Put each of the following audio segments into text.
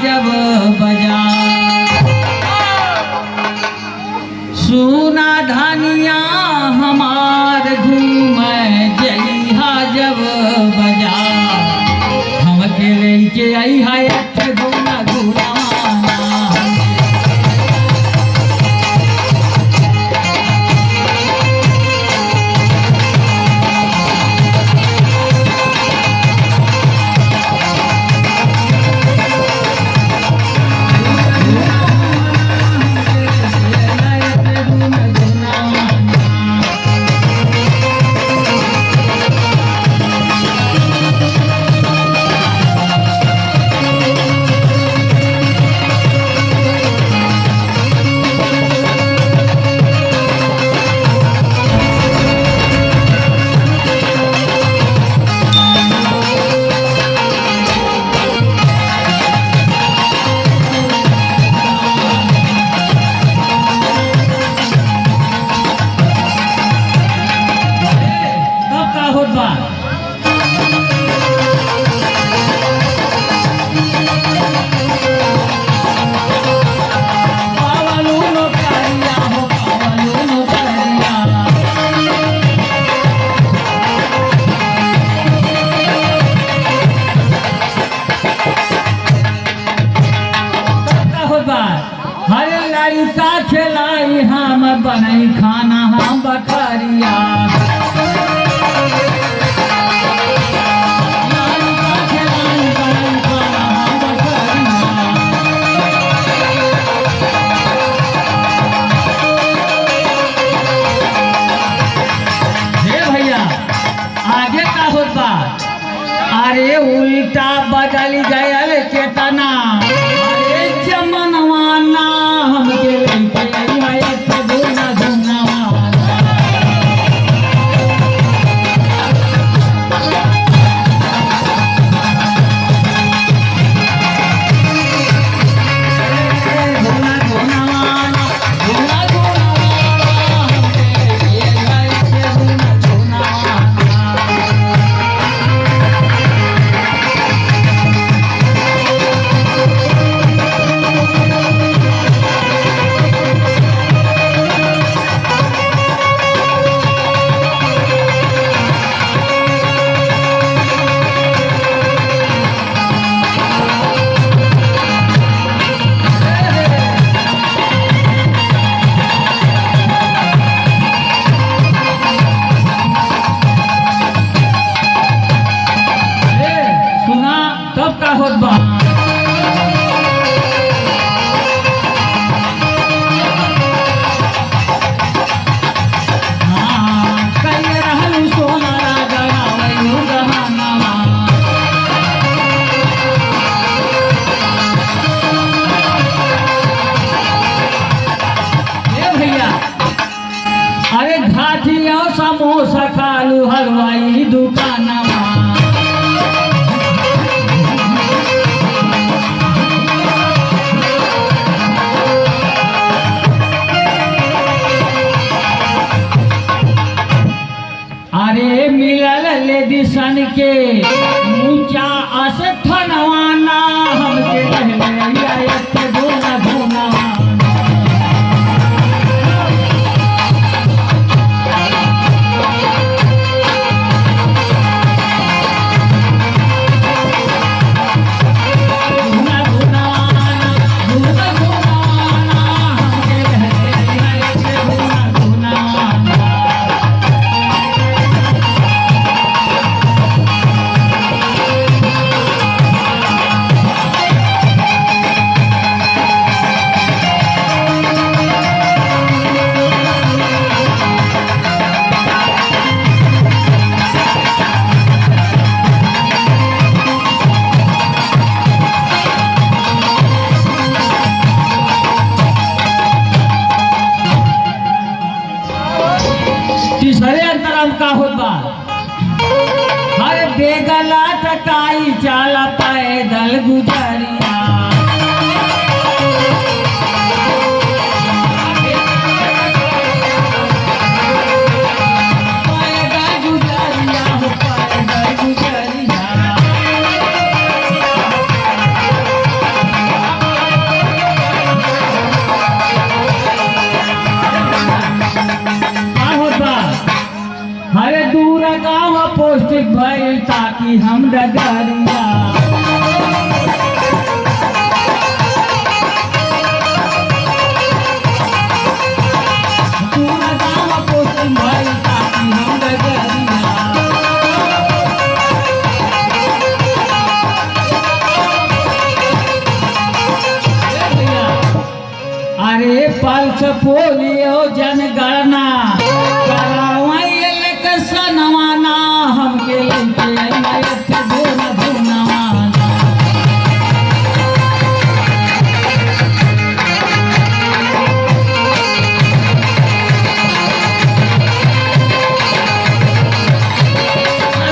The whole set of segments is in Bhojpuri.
जब बजा सुना धनिया हमार घूम जइहा जब बजा हमके लेके आई है घूना घूना खिलाई हम बनाई खाना हम बकरिया भैया आगे का होता अरे उल्टा बदल गयल केतना अरे जमनवाना हमके समोसा खालू हलवाई दुकान अरे मिलल लेडीसन के ऊंचा अस्थनवाना हमके धोना धोना तीसरे अंतराम का होता हर बेगला टकाई चाला पैदल गुजरिया भइल ताकि हम डगरिया पूरा गाँव कोशिश भइल ताकि हम डगरिया अरे पल्स पोलियो जनगणना करावाइल के सनवाना हमके लइके आइल धुन धुनवाना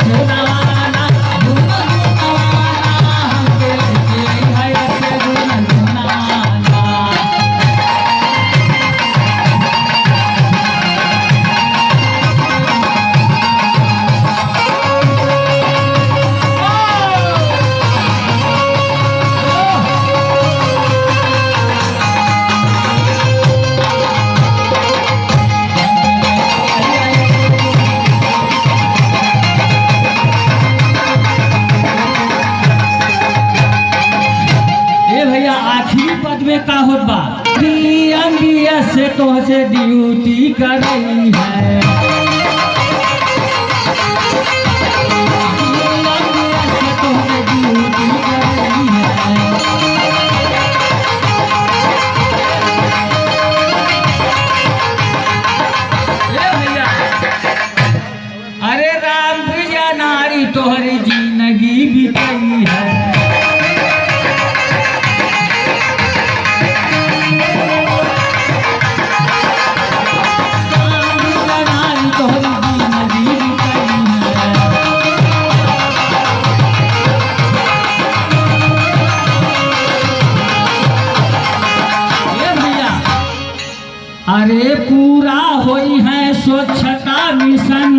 धुनवाना धुन धुनवाना हमके लइके आइल धुन धुनवाना। भैया आखिरी पद में का होत बा DMBS से तोहसे ड्यूटी कर रही है DMBS से तोहसे ड्यूटी कर रही है ए भैया अरे राम प्रिया नारी तोहरी जिंदगी बीतई है अरे पूरा होई है स्वच्छता मिशन